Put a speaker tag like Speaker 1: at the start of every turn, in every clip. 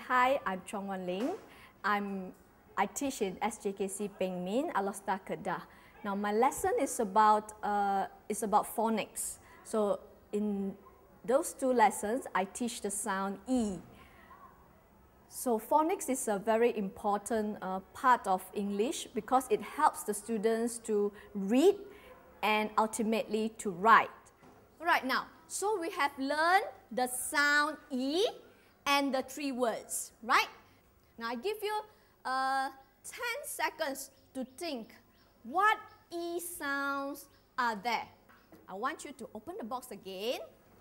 Speaker 1: Hi, I'm Chong Wan Ling. I teach in SJKC Peng Min, Alostar Kedah. Now my lesson is about phonics. So in those two lessons, I teach the sound E. So phonics is a very important part of English because it helps the students to read and ultimately to write. Right now, so we have learned the sound E and the three words, right? Now I give you 10 seconds to think what E sounds are there. I want you to open the box again,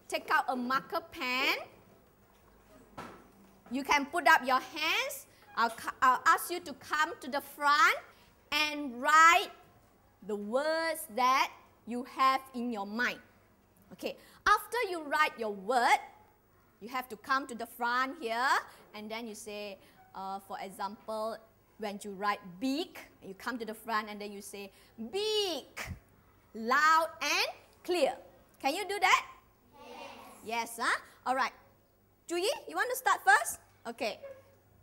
Speaker 1: take out a marker pen. You can put up your hands. I'll ask you to come to the front and write the words that you have in your mind. Okay, after you write your word, you have to come to the front here and then you say, for example, when you write big, you come to the front and then you say big, loud and clear. Can you do that? Yes. Yes, huh? All right. Juyi, you want to start first? Okay.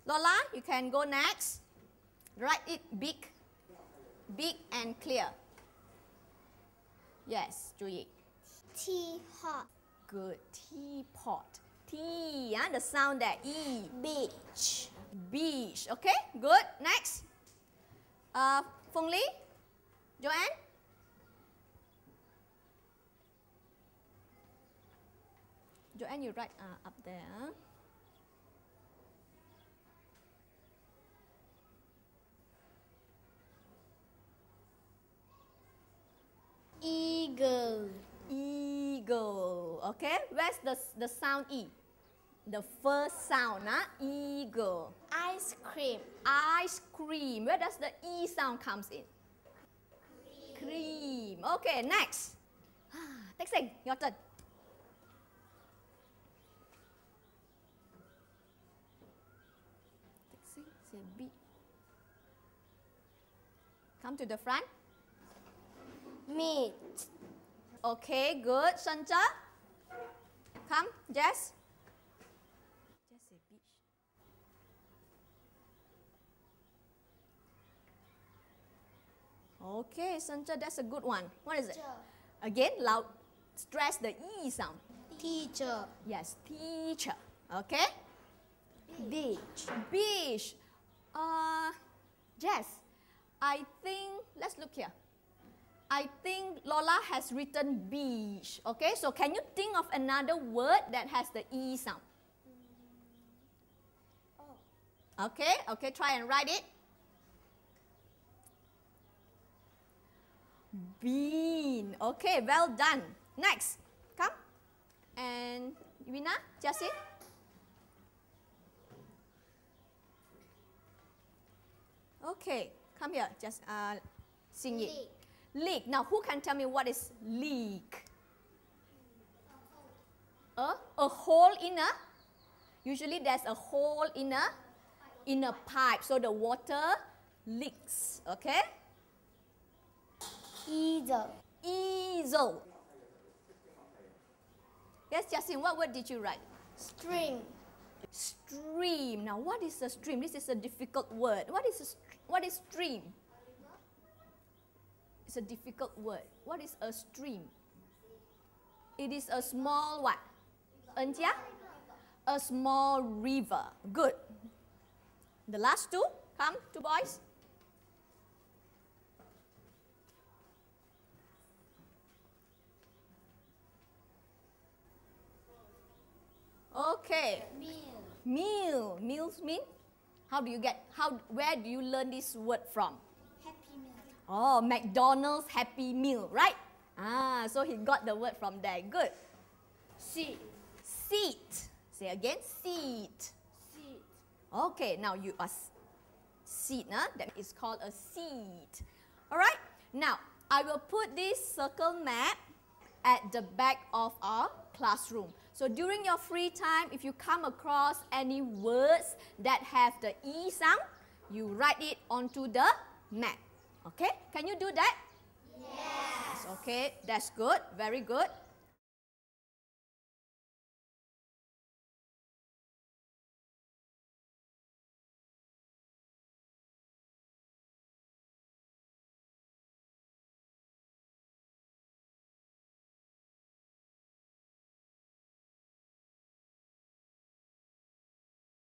Speaker 1: Lola, you can go next. Write it big. Big and clear. Yes, Juyi.
Speaker 2: Teapot.
Speaker 1: Good. Teapot. T, the sound there. E.
Speaker 2: Beach.
Speaker 1: Beach. Okay, good. Next. Feng Li, Joanne. Joanne, you write up there.
Speaker 2: Eagle.
Speaker 1: Eagle. Okay, where's the sound E? The first sound, eagle.
Speaker 2: Ice cream.
Speaker 1: Ice cream. Where does the E sound comes in? Cream. Okay, next. Texting, your turn. Texting, say B. Come to the front.
Speaker 2: Meat.
Speaker 1: Okay, good. Sanja. Come, Jess. Jess say beach. Okay, Sanja, that's a good one. What is it?
Speaker 2: Teacher.
Speaker 1: Again, loud. Stress the E sound.
Speaker 2: Teacher.
Speaker 1: Yes, teacher. Okay?
Speaker 2: Beach.
Speaker 1: Beach. Jess, I think, let's look here. I think Lola has written beach. Okay, so can you think of another word that has the E sound? Okay, okay, try and write it. Bean. Okay, well done. Next, come. And Yuna, Jessie. Okay, come here. Just sing it.
Speaker 2: Leak.
Speaker 1: Leak. Now, who can tell me what is leak? A hole in a? Usually there's a hole in a pipe, so the water leaks. Okay?
Speaker 2: Easel.
Speaker 1: Easel. Yes, Justin, what word did you write?
Speaker 2: String.
Speaker 1: Stream. Now, what is a stream? This is a difficult word. What is stream? It's a difficult word. What is a stream? It is a small what? Entia? A small river. Good. The last two. Come, two boys. Okay.
Speaker 2: Meal.
Speaker 1: Meal. Meals mean? Where do you learn this word from?
Speaker 2: Happy meal.
Speaker 1: Oh, McDonald's Happy Meal, right? So he got the word from there. Good.
Speaker 2: Seat.
Speaker 1: Seat. Say again, seat.
Speaker 2: Seat.
Speaker 1: Okay, now you are seat, that is called a seat. All right, now I will put this circle map at the back of our classroom. So during your free time, if you come across any words that have the E sound, you write it onto the map. Okay, can you do that?
Speaker 2: Yes.
Speaker 1: Okay, that's good, very good.